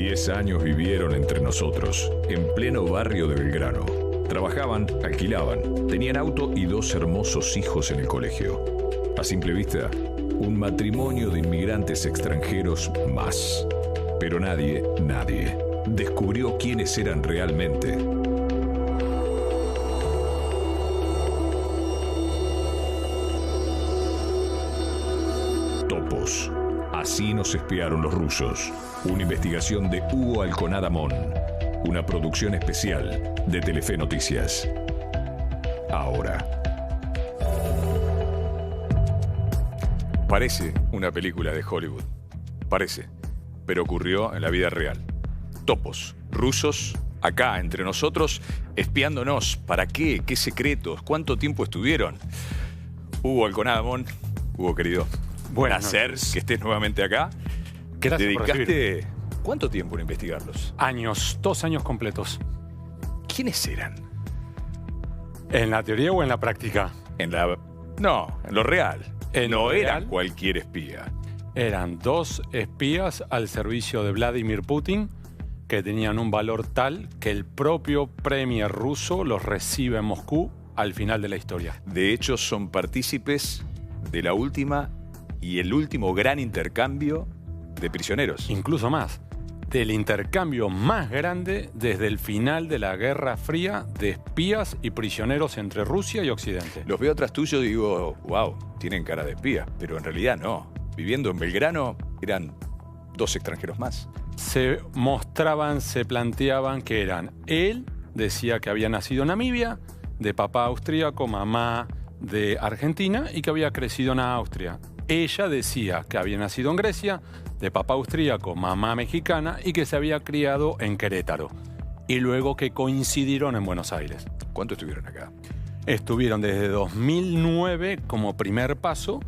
10 años vivieron entre nosotros, en pleno barrio de Belgrano. Trabajaban, alquilaban, tenían auto y 2 hermosos hijos en el colegio. A simple vista, un matrimonio de inmigrantes extranjeros más. Pero nadie descubrió quiénes eran realmente. Topos. Así nos espiaron los rusos. Una investigación de Hugo Alconada Mon. Una producción especial de Telefe Noticias. Ahora. Parece una película de Hollywood. Parece. Pero ocurrió en la vida real. Topos. Rusos. Acá, entre nosotros, espiándonos. ¿Para qué? ¿Qué secretos? ¿Cuánto tiempo estuvieron? Hugo Alconada Mon. Hugo, querido. Placer que estés nuevamente acá. Gracias por recibirme. ¿Dedicaste cuánto tiempo en investigarlos? Años, 2 años completos. ¿Quiénes eran? ¿En la teoría o en la práctica? No, en lo real. No eran real, cualquier espía. Eran 2 espías al servicio de Vladimir Putin que tenían un valor tal que el propio premier ruso los recibe en Moscú al final de la historia. De hecho, son partícipes de la última y el último gran intercambio de prisioneros. Incluso más, del intercambio más grande desde el final de la Guerra Fría de espías y prisioneros entre Rusia y Occidente. Los veo atrás tuyo y digo, wow, tienen cara de espías, pero en realidad no. Viviendo en Belgrano eran 2 extranjeros más. Se mostraban, se planteaban que eran. Él decía que había nacido en Namibia, de papá austríaco, mamá de Argentina y que había crecido en Austria. Ella decía que había nacido en Grecia, de papá austríaco, mamá mexicana y que se había criado en Querétaro. Y luego que coincidieron en Buenos Aires. ¿Cuánto estuvieron acá? Estuvieron desde 2009 como primer paso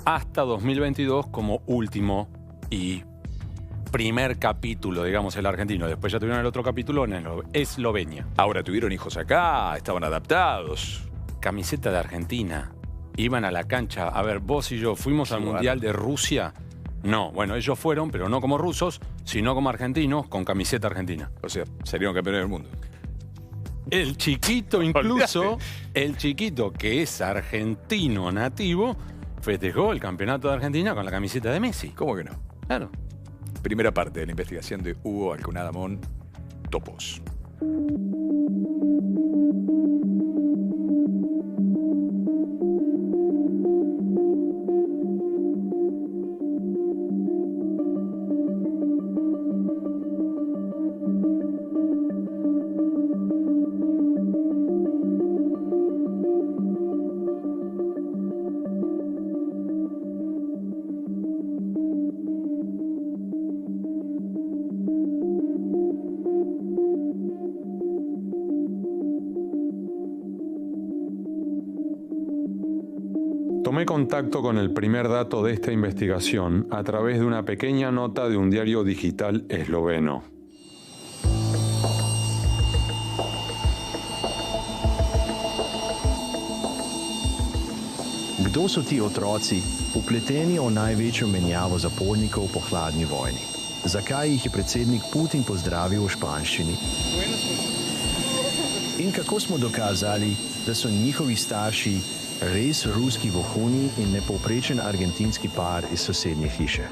hasta 2022 como último y primer capítulo, digamos, el argentino. Después ya tuvieron el otro capítulo en Eslovenia. Ahora tuvieron hijos acá, estaban adaptados. Camiseta de Argentina. Iban a la cancha. A ver, vos y yo fuimos al Mundial de Rusia. No, bueno, ellos fueron, pero no como rusos, sino como argentinos con camiseta argentina. O sea, salieron campeones del mundo. El chiquito incluso, el chiquito que es argentino nativo, festejó el campeonato de Argentina con la camiseta de Messi. ¿Cómo que no? Claro. Primera parte de la investigación de Hugo Alconada Mon, Topos. Tomé contacto con el primer dato de esta investigación a través de una pequeña nota de un diario digital esloveno. Kdo so ti otroci, upleteni v največjo menjavo zapornikov po hladni vojni? Zakaj jih je predsednik Putin pozdravil v španščini? In kako smo dokazali, da so njihovi starši res ruski vohuni in nepovprečen argentinski par iz sosednje hiše?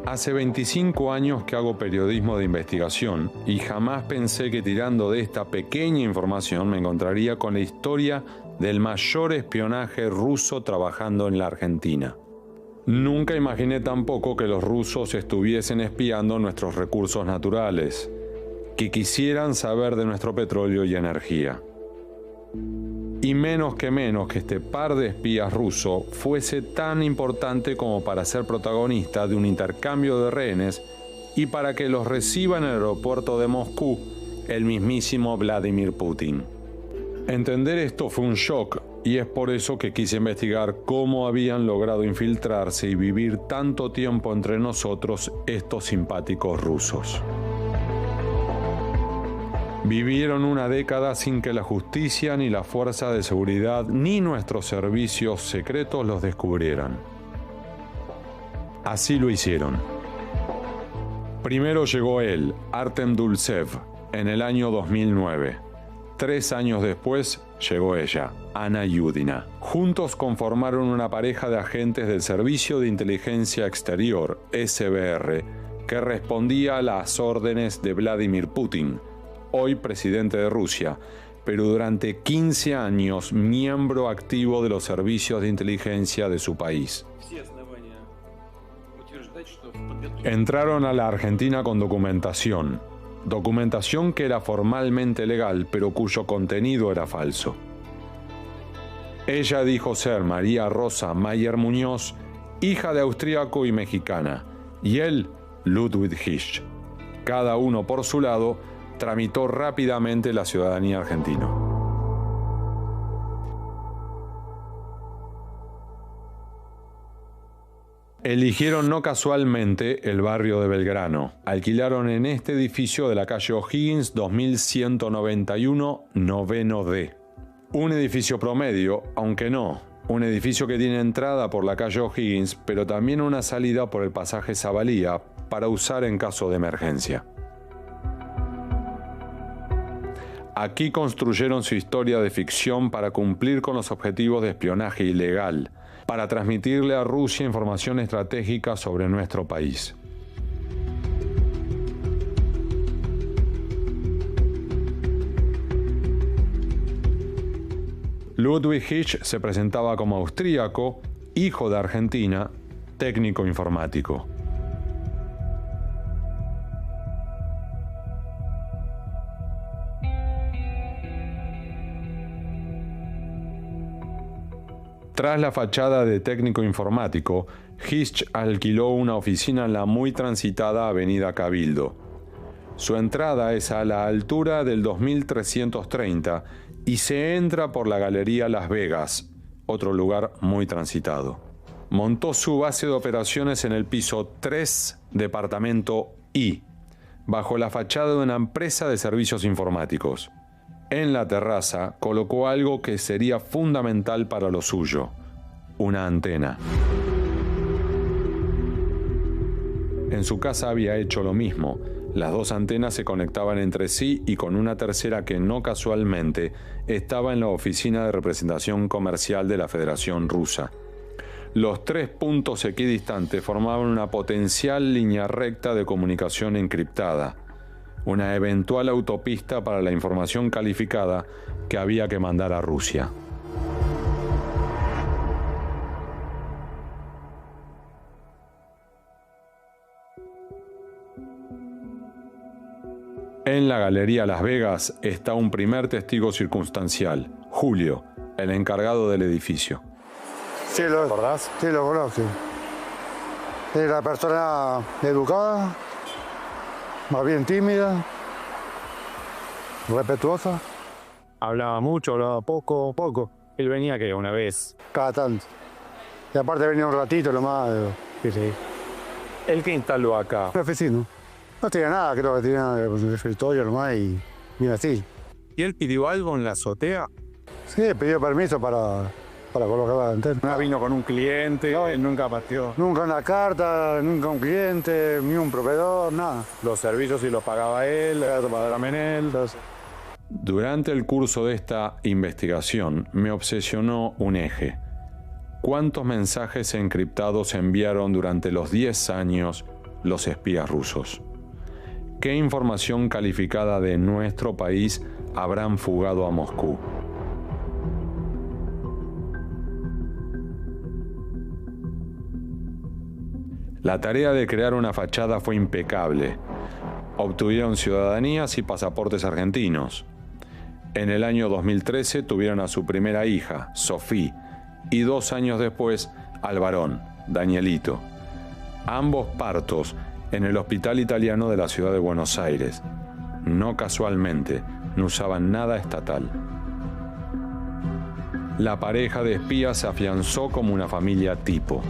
Hace 25 años que hago periodismo de investigación y jamás pensé que tirando de esta pequeña información me encontraría con la historia del mayor espionaje ruso trabajando en la Argentina. Nunca imaginé tampoco que los rusos estuviesen espiando nuestros recursos naturales, que quisieran saber de nuestro petróleo y energía. Y menos que este par de espías rusos fuese tan importante como para ser protagonista de un intercambio de rehenes y para que los reciba en el aeropuerto de Moscú el mismísimo Vladimir Putin. Entender esto fue un shock y es por eso que quise investigar cómo habían logrado infiltrarse y vivir tanto tiempo entre nosotros estos simpáticos rusos. Vivieron una década sin que la justicia, ni la fuerza de seguridad, ni nuestros servicios secretos los descubrieran. Así lo hicieron. Primero llegó él, Artem Dulcev, en el año 2009. 3 años después llegó ella, Anna Yudina. Juntos conformaron una pareja de agentes del Servicio de Inteligencia Exterior, SBR, que respondía a las órdenes de Vladimir Putin, hoy presidente de Rusia, pero durante 15 años miembro activo de los servicios de inteligencia de su país. Entraron a la Argentina con documentación que era formalmente legal, pero cuyo contenido era falso. Ella dijo ser María Rosa Mayer Muñoz, hija de austríaco y mexicana, y él, Ludwig Hisch. Cada uno por su lado tramitó rápidamente la ciudadanía argentina. Eligieron no casualmente el barrio de Belgrano. Alquilaron en este edificio de la calle O'Higgins 2191, 9D. Un edificio promedio, aunque no. Un edificio que tiene entrada por la calle O'Higgins, pero también una salida por el pasaje Zavalía para usar en caso de emergencia. Aquí construyeron su historia de ficción para cumplir con los objetivos de espionaje ilegal, para transmitirle a Rusia información estratégica sobre nuestro país. Ludwig Hisch se presentaba como austríaco, hijo de Argentina, técnico informático. Tras la fachada de técnico informático, Hisch alquiló una oficina en la muy transitada Avenida Cabildo. Su entrada es a la altura del 2330 y se entra por la Galería Las Vegas, otro lugar muy transitado. Montó su base de operaciones en el piso 3, departamento I, bajo la fachada de una empresa de servicios informáticos. En la terraza colocó algo que sería fundamental para lo suyo: una antena. En su casa había hecho lo mismo. Las 2 antenas se conectaban entre sí y con una tercera que no casualmente estaba en la oficina de representación comercial de la Federación Rusa. Los 3 puntos equidistantes formaban una potencial línea recta de comunicación encriptada, una eventual autopista para la información calificada que había que mandar a Rusia. En la Galería Las Vegas está un primer testigo circunstancial, Julio, el encargado del edificio. Sí, ¿lo recordás? Sí, lo conozco. Era una persona educada, más bien tímida, respetuosa. Hablaba mucho, hablaba poco. Él venía que una vez. Cada tanto. Y aparte venía un ratito nomás. Sí. ¿El que instaló acá? Un oficina. No tenía nada, creo que tenía un escritorio nomás y mira así. ¿Y él pidió algo en la azotea? Sí, pidió permiso para colocar la antena. No vino con un cliente, no, él nunca partió. Nunca una carta, nunca un cliente, ni un proveedor, nada. Los servicios sí los pagaba él, también él. Durante el curso de esta investigación me obsesionó un eje. ¿Cuántos mensajes encriptados enviaron durante los 10 años los espías rusos? ¿Qué información calificada de nuestro país habrán fugado a Moscú? La tarea de crear una fachada fue impecable. Obtuvieron ciudadanías y pasaportes argentinos. En el año 2013 tuvieron a su primera hija, Sofía, y 2 años después al varón, Danielito. Ambos partos en el hospital italiano de la ciudad de Buenos Aires. No casualmente, no usaban nada estatal. La pareja de espías se afianzó como una familia tipo.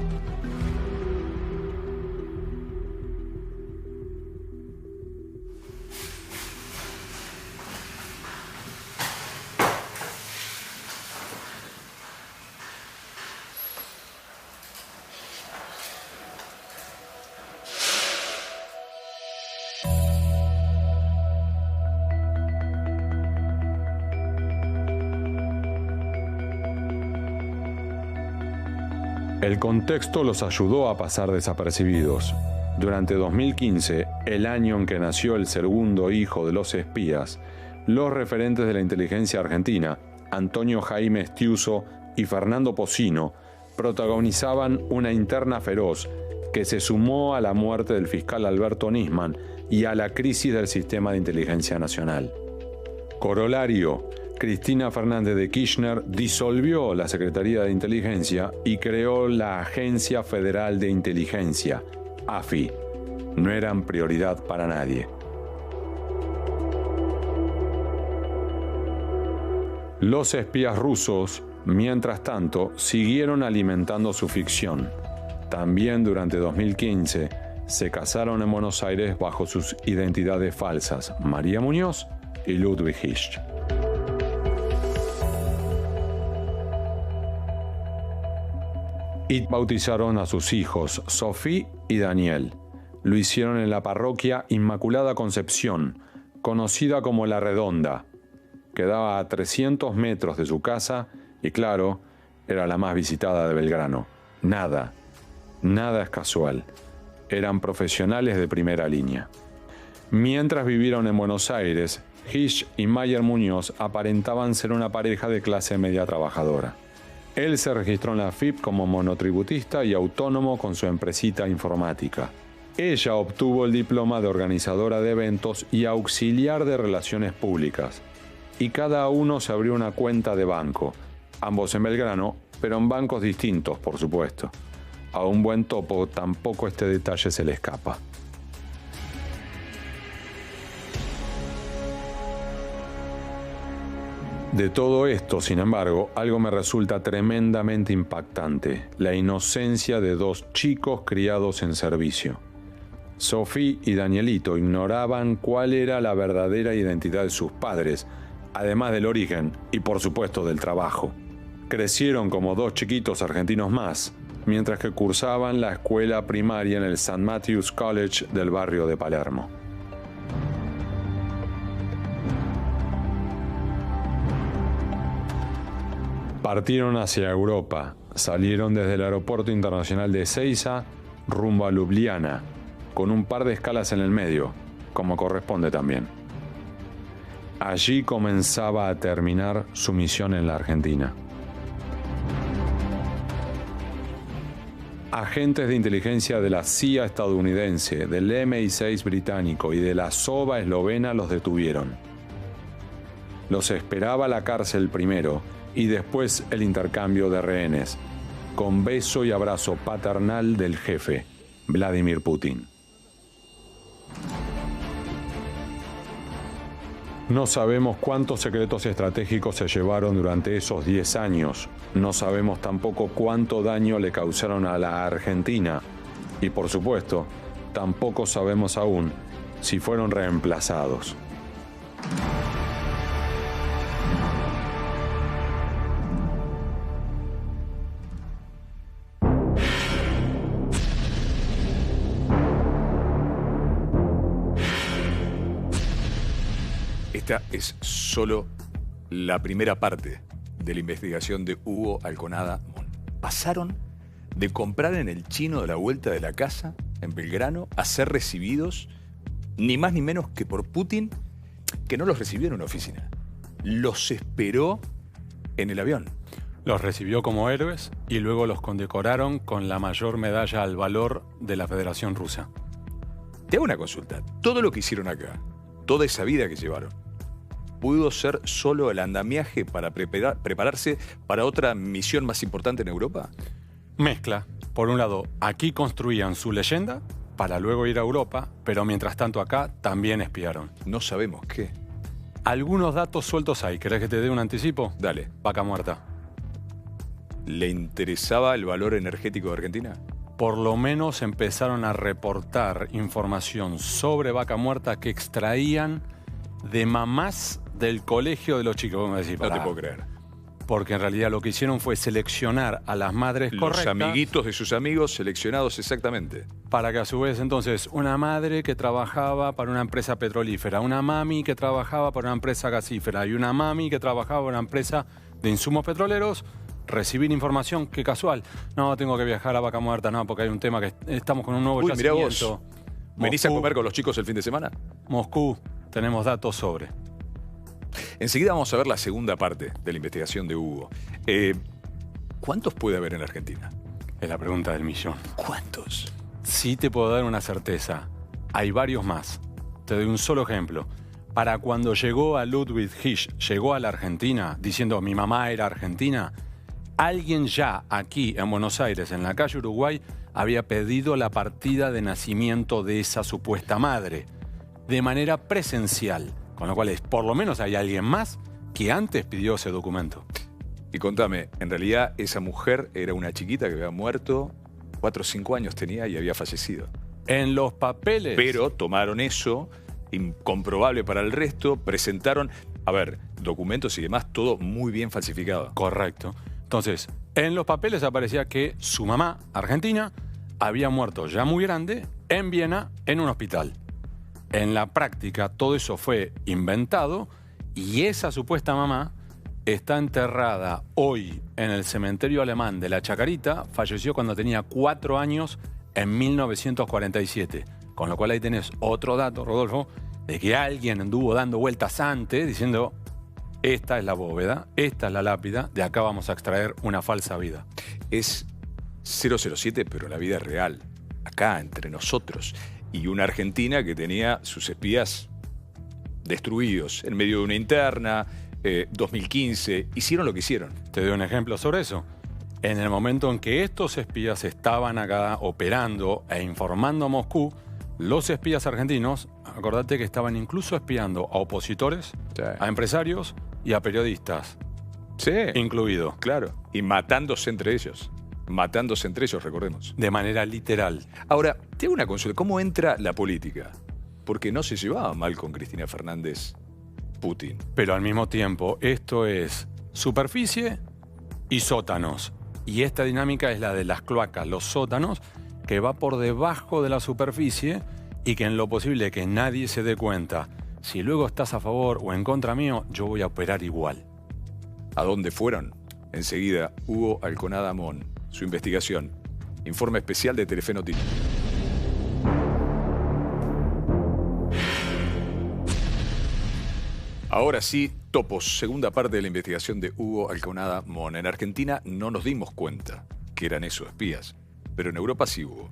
El contexto los ayudó a pasar desapercibidos. Durante 2015, el año en que nació el segundo hijo de los espías, los referentes de la inteligencia argentina, Antonio Jaime Estiuso y Fernando Pocino, protagonizaban una interna feroz que se sumó a la muerte del fiscal Alberto Nisman y a la crisis del sistema de inteligencia nacional. Corolario, Cristina Fernández de Kirchner disolvió la Secretaría de Inteligencia y creó la Agencia Federal de Inteligencia, AFI. No eran prioridad para nadie. Los espías rusos, mientras tanto, siguieron alimentando su ficción. También durante 2015 se casaron en Buenos Aires bajo sus identidades falsas, María Muñoz y Ludwig Hirsch. Y bautizaron a sus hijos, Sofía y Daniel. Lo hicieron en la parroquia Inmaculada Concepción, conocida como La Redonda. Quedaba a 300 metros de su casa y, claro, era la más visitada de Belgrano. Nada es casual. Eran profesionales de primera línea. Mientras vivieron en Buenos Aires, Hirsch y Mayer Muñoz aparentaban ser una pareja de clase media trabajadora. Él se registró en la AFIP como monotributista y autónomo con su empresita informática. Ella obtuvo el diploma de organizadora de eventos y auxiliar de relaciones públicas. Y cada uno se abrió una cuenta de banco, ambos en Belgrano, pero en bancos distintos, por supuesto. A un buen topo tampoco este detalle se le escapa. De todo esto, sin embargo, algo me resulta tremendamente impactante: la inocencia de dos chicos criados en servicio. Sofía y Danielito ignoraban cuál era la verdadera identidad de sus padres, además del origen y, por supuesto, del trabajo. Crecieron como dos chiquitos argentinos más, mientras que cursaban la escuela primaria en el St. Matthew's College del barrio de Palermo. Partieron hacia Europa, salieron desde el aeropuerto internacional de Ezeiza rumbo a Ljubljana, con un par de escalas en el medio, como corresponde también. Allí comenzaba a terminar su misión en la Argentina. Agentes de inteligencia de la CIA estadounidense, del MI6 británico y de la SOBA eslovena los detuvieron. Los esperaba la cárcel primero y después el intercambio de rehenes, con beso y abrazo paternal del jefe, Vladimir Putin. No sabemos cuántos secretos estratégicos se llevaron durante esos 10 años. No sabemos tampoco cuánto daño le causaron a la Argentina. Y por supuesto, tampoco sabemos aún si fueron reemplazados. Esta es solo la primera parte de la investigación de Hugo Alconada Mon. Pasaron de comprar en el chino de la vuelta de la casa, en Belgrano, a ser recibidos, ni más ni menos que por Putin, que no los recibió en una oficina. Los esperó en el avión. Los recibió como héroes y luego los condecoraron con la mayor medalla al valor de la Federación Rusa. Te hago una consulta. Todo lo que hicieron acá, toda esa vida que llevaron, ¿pudo ser solo el andamiaje para prepararse para otra misión más importante en Europa? Mezcla. Por un lado, aquí construían su leyenda para luego ir a Europa, pero mientras tanto acá también espiaron. No sabemos qué. Algunos datos sueltos hay. ¿Querés que te dé un anticipo? Dale. Vaca Muerta. ¿Le interesaba el valor energético de Argentina? Por lo menos empezaron a reportar información sobre Vaca Muerta que extraían de mamás del colegio de los chicos. Vamos a decir, no te puedo creer. Porque en realidad lo que hicieron fue seleccionar a las madres correctas. Los amiguitos de sus amigos seleccionados exactamente. Para que a su vez entonces una madre que trabajaba para una empresa petrolífera, una mami que trabajaba para una empresa gasífera y una mami que trabajaba para una empresa de insumos petroleros recibir información, qué casual. No, tengo que viajar a Vaca Muerta, no, porque hay un tema que estamos con un nuevo Uy, mirá yacimiento. vos. ¿Venís a comer con los chicos el fin de semana? Moscú, tenemos datos sobre. Enseguida vamos a ver la segunda parte de la investigación de Hugo. ¿Cuántos puede haber en Argentina? Es la pregunta del millón. ¿Cuántos? Sí te puedo dar una certeza. Hay varios más. Te doy un solo ejemplo. Para cuando llegó a Ludwig Hirsch, llegó a la Argentina diciendo mi mamá era argentina, alguien ya aquí en Buenos Aires, en la calle Uruguay, había pedido la partida de nacimiento de esa supuesta madre, de manera presencial. Con lo cual, por lo menos hay alguien más que antes pidió ese documento. Y contame, en realidad esa mujer era una chiquita que había muerto, 4 o 5 años tenía y había fallecido. En los papeles... Pero tomaron eso, incomprobable para el resto, presentaron, a ver, documentos y demás, todo muy bien falsificado. Correcto. Entonces, en los papeles aparecía que su mamá, argentina, había muerto ya muy grande en Viena en un hospital. En la práctica todo eso fue inventado y esa supuesta mamá está enterrada hoy en el cementerio alemán de La Chacarita. Falleció cuando tenía 4 años en 1947. Con lo cual ahí tenés otro dato, Rodolfo, de que alguien anduvo dando vueltas antes diciendo esta es la bóveda, esta es la lápida, de acá vamos a extraer una falsa vida. Es 007, pero la vida real, acá entre nosotros. Y una Argentina que tenía sus espías destruidos en medio de una interna, 2015, hicieron lo que hicieron. Te doy un ejemplo sobre eso. En el momento en que estos espías estaban acá operando e informando a Moscú, los espías argentinos, acordate que estaban incluso espiando a opositores, Sí. a empresarios y a periodistas, Sí, incluido, claro. Y matándose entre ellos. Matándose entre ellos, recordemos. de manera literal. Ahora, te hago una consulta. ¿Cómo entra la política? Porque no se llevaba mal con Cristina Fernández Putin. Pero al mismo tiempo, esto es superficie y sótanos. Y esta dinámica es la de las cloacas, los sótanos, que va por debajo de la superficie y que en lo posible que nadie se dé cuenta. Si luego estás a favor o en contra mío, yo voy a operar igual. ¿A dónde fueron? Enseguida, Hugo Alconada Mon, su investigación. Informe especial de Telefe Noticias. Ahora sí, topos, segunda parte de la investigación de Hugo Alconada Mon. En Argentina no nos dimos cuenta que eran esos espías, pero en Europa sí hubo.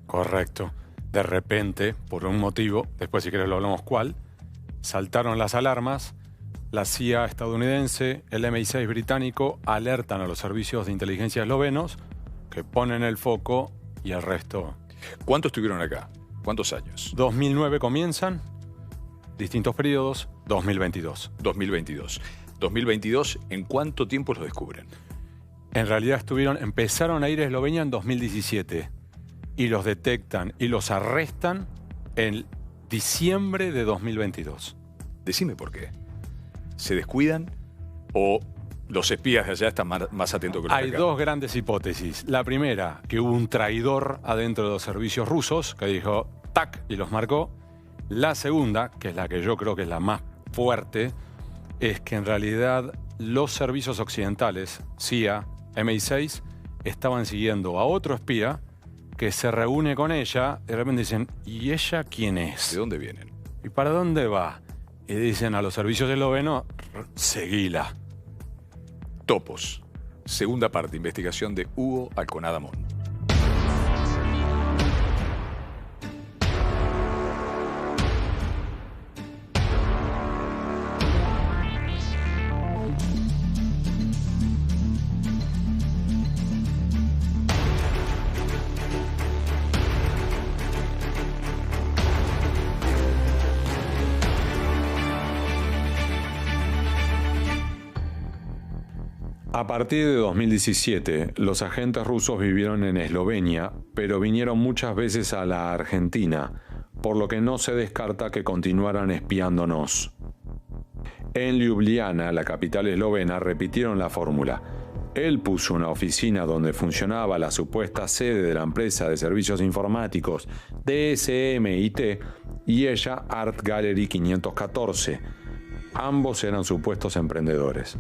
Correcto. De repente, por un motivo, después si querés lo hablamos cuál, saltaron las alarmas, la CIA estadounidense, el MI6 británico alertan a los servicios de inteligencia eslovenos que ponen el foco y el resto. ¿Cuántos estuvieron acá? ¿Cuántos años? 2009 comienzan, distintos periodos, 2022. 2022. 2022, ¿en cuánto tiempo los descubren? En realidad empezaron a ir a Eslovenia en 2017 y los detectan y los arrestan en diciembre de 2022. Decime por qué. ¿Se descuidan o los espías de allá están más atentos que los de Hay acá? 2 grandes hipótesis. La primera, que hubo un traidor adentro de los servicios rusos que dijo tac y los marcó. La segunda, que es la que yo creo que es la más fuerte, es que en realidad los servicios occidentales, CIA, MI6, estaban siguiendo a otro espía que se reúne con ella y de repente dicen, ¿y ella quién es? ¿De dónde vienen? ¿Y para dónde va? Y dicen a los servicios eslovenos, seguila. Topos. Segunda parte, investigación de Hugo Alconada Mon. A A partir de 2017, los agentes rusos vivieron en Eslovenia, pero vinieron muchas veces a la Argentina, por lo que no se descarta que continuaran espiándonos. En Ljubljana, la capital eslovena, repitieron la fórmula. Él puso una oficina donde funcionaba la supuesta sede de la empresa de servicios informáticos DSM-IT y ella Art Gallery 514. Ambos eran supuestos emprendedores.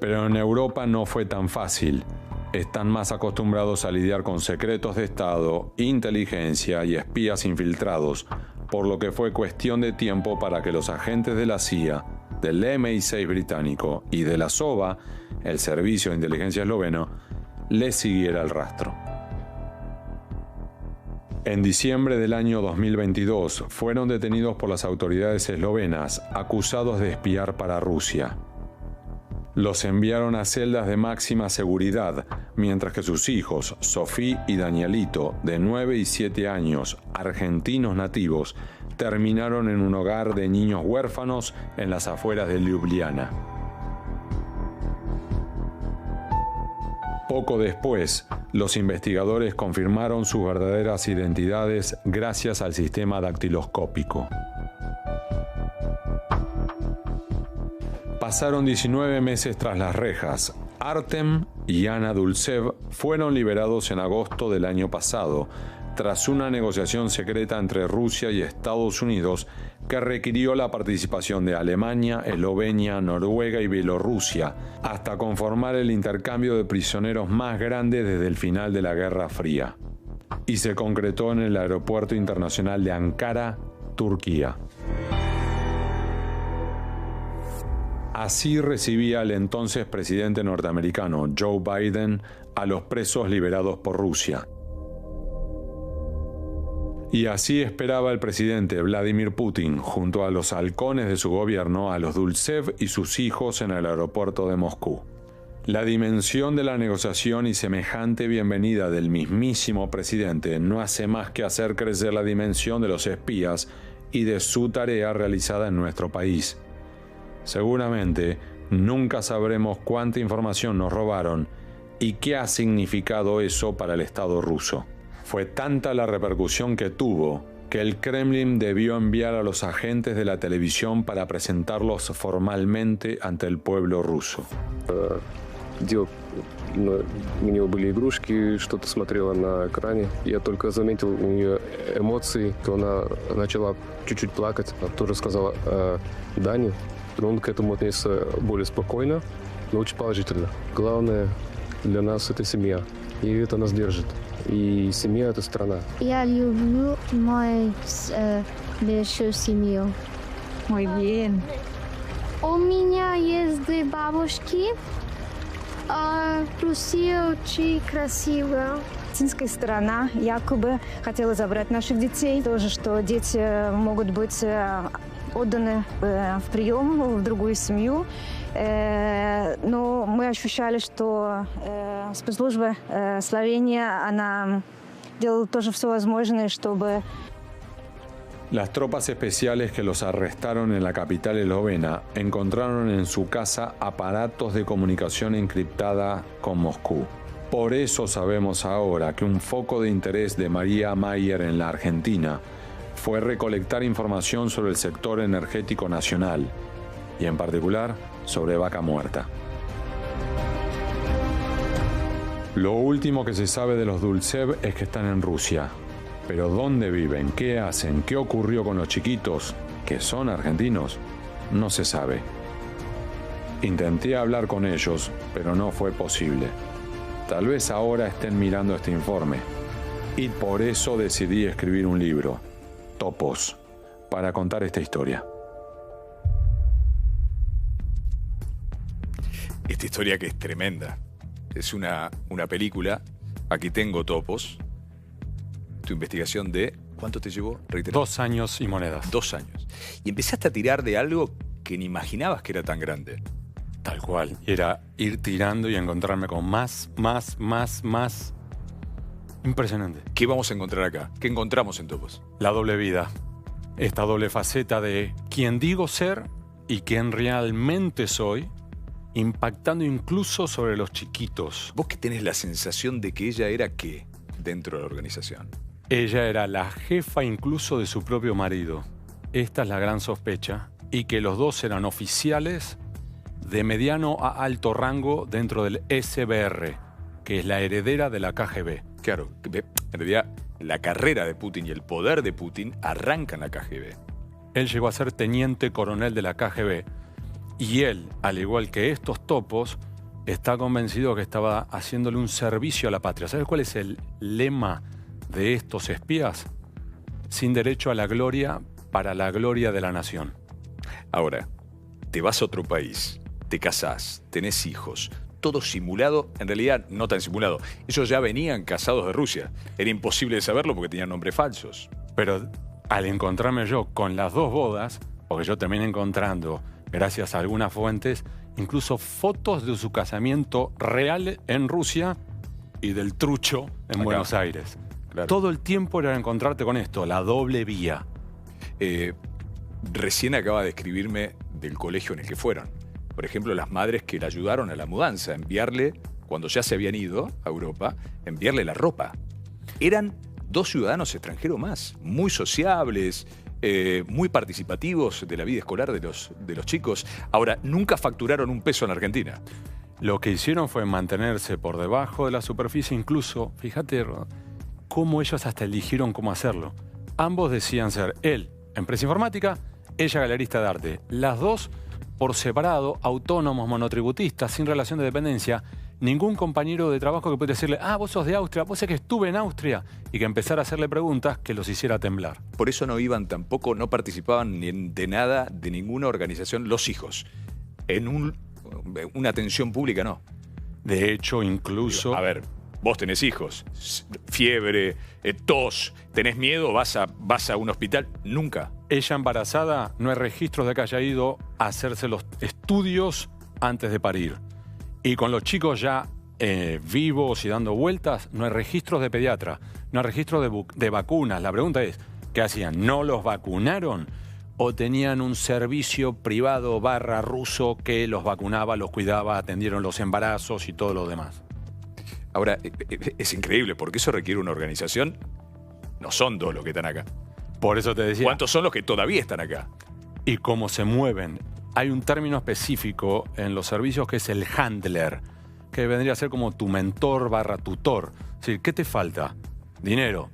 Pero en Europa no fue tan fácil. Están más acostumbrados a lidiar con secretos de Estado, inteligencia y espías infiltrados, por lo que fue cuestión de tiempo para que los agentes de la CIA, del MI6 británico y de la SOVA, el Servicio de Inteligencia Esloveno, les siguiera el rastro. En diciembre del año 2022 fueron detenidos por las autoridades eslovenas acusados de espiar para Rusia. Los enviaron a celdas de máxima seguridad, mientras que sus hijos, Sofí y Danielito, de 9 y 7 años, argentinos nativos, terminaron en un hogar de niños huérfanos en las afueras de Ljubljana. Poco después, los investigadores confirmaron sus verdaderas identidades gracias al sistema dactiloscópico. Pasaron 19 meses tras las rejas. Artem y Ana Dulcev fueron liberados en agosto del año pasado, tras una negociación secreta entre Rusia y Estados Unidos que requirió la participación de Alemania, Eslovenia, Noruega y Bielorrusia, hasta conformar el intercambio de prisioneros más grande desde el final de la Guerra Fría. Y se concretó en el Aeropuerto Internacional de Ankara, Turquía. Así recibía el entonces presidente norteamericano Joe Biden a los presos liberados por Rusia. Y así esperaba el presidente Vladimir Putin, junto a los halcones de su gobierno, a los Dulcev y sus hijos en el aeropuerto de Moscú. La dimensión de la negociación y semejante bienvenida del mismísimo presidente no hace más que hacer crecer la dimensión de los espías y de su tarea realizada en nuestro país. Seguramente nunca sabremos cuánta información nos robaron y qué ha significado eso para el Estado ruso. Fue tanta la repercusión que tuvo que el Kremlin debió enviar a los agentes de la televisión para presentarlos formalmente ante el pueblo ruso. У нее были игрушки, что-то смотрела на экране. Я только заметил у нее эмоции, то она начала чуть-чуть плакать. Она тоже сказала Дане. Он к этому отнесся более спокойно, но очень положительно. Главное для нас — это семья, и это нас держит. И семья — это страна. Я люблю мою большую семью. Muy bien. У меня есть две бабушки. Россия очень красивая. Палестинская сторона якобы хотела забрать наших детей. Тоже, что дети могут быть отданы в прием, в другую семью. Но мы ощущали, что спецслужба Словении, она делала тоже все возможное, чтобы... Las tropas especiales que los arrestaron en la capital eslovena encontraron en su casa aparatos de comunicación encriptada con Moscú. Por eso sabemos ahora que un foco de interés de María Mayer en la Argentina fue recolectar información sobre el sector energético nacional y en particular sobre Vaca Muerta. Lo último que se sabe de los Dulcev es que están en Rusia. Pero ¿dónde viven? ¿Qué hacen? ¿Qué ocurrió con los chiquitos, que son argentinos? No se sabe. Intenté hablar con ellos, pero no fue posible. Tal vez ahora estén mirando este informe. Y por eso decidí escribir un libro, Topos, para contar esta historia. Esta historia que es tremenda. Es una película. Aquí tengo Topos. Tu investigación de... ¿Cuánto te llevó? Reitera. 2 años y monedas. 2 años. Y empezaste a tirar de algo que ni imaginabas que era tan grande. Tal cual. Era ir tirando y encontrarme con más. Impresionante. ¿Qué vamos a encontrar acá? ¿Qué encontramos en Topos? La doble vida. Esta doble faceta de quién digo ser y quién realmente soy, impactando incluso sobre los chiquitos. Vos que tenés la sensación de que ella era ¿qué dentro de la organización? Ella era la jefa incluso de su propio marido. Esta es la gran sospecha. Y que los dos eran oficiales de mediano a alto rango dentro del SBR, que es la heredera de la KGB. Claro, en realidad la carrera de Putin y el poder de Putin arrancan la KGB. Él llegó a ser teniente coronel de la KGB. Y él, al igual que estos topos, está convencido que estaba haciéndole un servicio a la patria. ¿Sabes cuál es el lema de estos espías? Sin derecho a la gloria, para la gloria de la nación. Ahora, te vas a otro país, te casás, tenés hijos, todo simulado, en realidad no tan simulado. Ellos ya venían casados de Rusia. Era imposible de saberlo porque tenían nombres falsos. Pero al encontrarme yo con las dos bodas, porque yo terminé encontrando, gracias a algunas fuentes, incluso fotos de su casamiento real en Rusia y del trucho en Buenos Aires. Claro. Todo el tiempo era encontrarte con esto, la doble vía. Recién acaba de escribirme del colegio en el que fueron. Por ejemplo, las madres que le ayudaron a la mudanza, enviarle, cuando ya se habían ido a Europa, enviarle la ropa. Eran 2 ciudadanos extranjeros más, muy sociables, muy participativos de la vida escolar de los chicos. Ahora, nunca facturaron un peso en Argentina. Lo que hicieron fue mantenerse por debajo de la superficie, incluso, fíjate cómo ellos hasta eligieron cómo hacerlo. Ambos decían ser él, empresa informática, ella galerista de arte. Las dos por separado, autónomos, monotributistas, sin relación de dependencia. Ningún compañero de trabajo que pudiera decirle, vos sos de Austria, vos sé que estuve en Austria, y que empezara a hacerle preguntas que los hiciera temblar. Por eso no iban tampoco, no participaban de nada, de ninguna organización, los hijos. En una atención pública no. De hecho, incluso... A ver, vos tenés hijos, fiebre, tos, tenés miedo, vas a un hospital. Nunca. Ella embarazada, no hay registros de que haya ido a hacerse los estudios antes de parir. Y con los chicos ya vivos y dando vueltas, no hay registros de pediatra, no hay registros de vacunas. La pregunta es, ¿qué hacían? ¿No los vacunaron? ¿O tenían un servicio privado / ruso que los vacunaba, los cuidaba, atendieron los embarazos y todo lo demás? Ahora, es increíble, porque eso requiere una organización. No son 2 los que están acá. Por eso te decía... ¿Cuántos son los que todavía están acá? Y cómo se mueven. Hay un término específico en los servicios que es el handler, que vendría a ser como tu mentor / tutor. Es decir, ¿qué te falta? Dinero.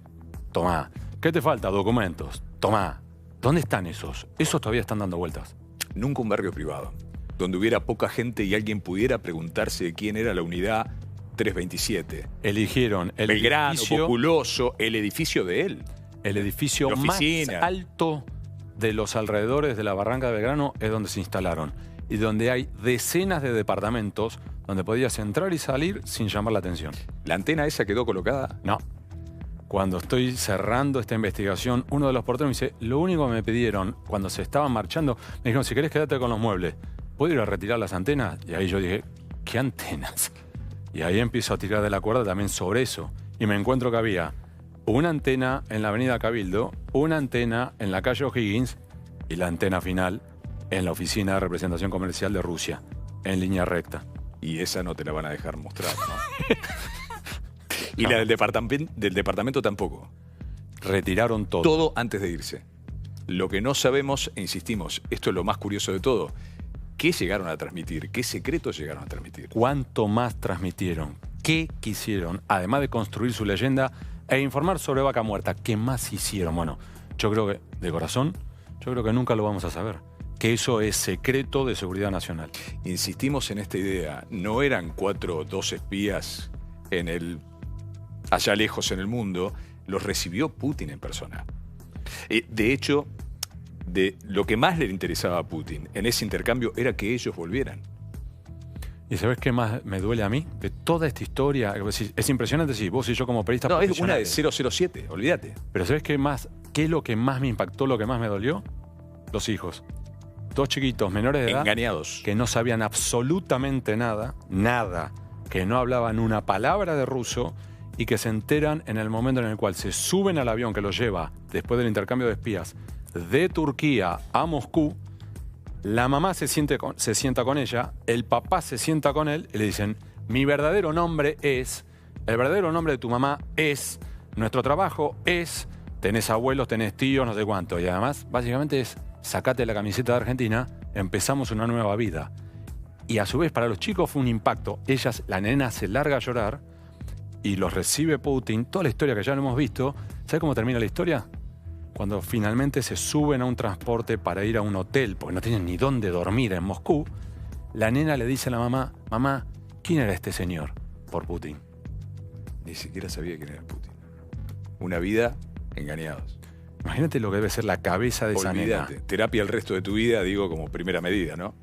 Tomá. ¿Qué te falta? Documentos. Tomá. ¿Dónde están esos? Esos todavía están dando vueltas. Nunca un barrio privado, donde hubiera poca gente y alguien pudiera preguntarse de quién era la unidad 327. Eligieron el Belgrano, edificio, populoso, el edificio de él. El edificio más alto de los alrededores de la Barranca de Belgrano es donde se instalaron. Y donde hay decenas de departamentos donde podías entrar y salir sin llamar la atención. ¿La antena esa quedó colocada? No. Cuando estoy cerrando esta investigación, uno de los porteros me dice, lo único que me pidieron cuando se estaban marchando, me dijeron, si querés quedarte con los muebles, ¿puedo ir a retirar las antenas? Y ahí yo dije, ¿qué antenas? Y ahí empiezo a tirar de la cuerda también sobre eso. Y me encuentro que había una antena en la avenida Cabildo, una antena en la calle O'Higgins y la antena final en la oficina de representación comercial de Rusia, en línea recta. Y esa no te la van a dejar mostrar, ¿no? Y la del departamento tampoco. Retiraron todo. Todo antes de irse. Lo que no sabemos, e insistimos, esto es lo más curioso de todo, ¿qué llegaron a transmitir? ¿Qué secretos llegaron a transmitir? ¿Cuánto más transmitieron? ¿Qué quisieron? Además de construir su leyenda e informar sobre Vaca Muerta, ¿qué más hicieron? Bueno, yo creo que, de corazón, yo creo que nunca lo vamos a saber. Que eso es secreto de seguridad nacional. Insistimos en esta idea. No eran 4 o 2 espías allá lejos en el mundo. Los recibió Putin en persona. De hecho, lo que más le interesaba a Putin en ese intercambio era que ellos volvieran. ¿Y sabes qué más me duele a mí? De toda esta historia, es impresionante, sí, vos y yo como periodistas. No, es una de 007, olvídate. Pero ¿sabes qué es lo que más me impactó, lo que más me dolió? Los hijos. 2 chiquitos menores de edad. Engañados. Que no sabían absolutamente nada, que no hablaban una palabra de ruso y que se enteran en el momento en el cual se suben al avión que los lleva, después del intercambio de espías, de Turquía a Moscú. La mamá se sienta con ella, el papá se sienta con él y le dicen, el verdadero nombre de tu mamá es, nuestro trabajo es, tenés abuelos, tenés tíos, no sé cuánto. Y además, básicamente es, sacate la camiseta de Argentina, empezamos una nueva vida. Y a su vez, para los chicos fue un impacto. La nena se larga a llorar y los recibe Putin. Toda la historia que ya lo hemos visto. ¿Sabe cómo termina la historia? Cuando finalmente se suben a un transporte para ir a un hotel, porque no tienen ni dónde dormir en Moscú, la nena le dice a la mamá, mamá, ¿Quién era este señor por Putin? Ni siquiera sabía quién era Putin. Una vida engañados. Imagínate lo que debe ser la cabeza de esa nena. Olvídate. Terapia el resto de tu vida, digo, como primera medida, ¿no?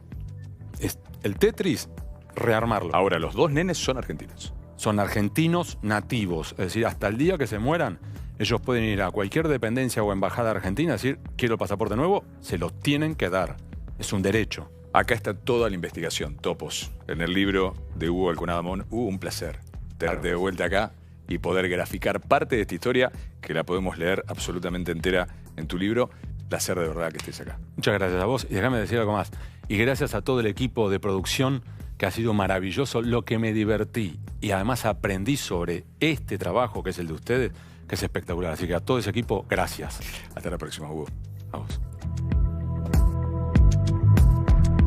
Es el Tetris, rearmarlo. Ahora, los dos nenes son argentinos. Son argentinos nativos. Es decir, hasta el día que se mueran, ellos pueden ir a cualquier dependencia o embajada argentina y decir, quiero el pasaporte nuevo, se lo tienen que dar. Es un derecho. Acá está toda la investigación, topos. En el libro de Hugo Alconadamón, un placer tenerte de vuelta acá y poder graficar parte de esta historia que la podemos leer absolutamente entera en tu libro. Placer de verdad que estés acá. Muchas gracias a vos. Y déjame decir algo más. Y gracias a todo el equipo de producción que ha sido maravilloso. Lo que me divertí y además aprendí sobre este trabajo que es el de ustedes, que es espectacular. Así que a todo ese equipo, gracias. Hasta la próxima, Hugo. A vos.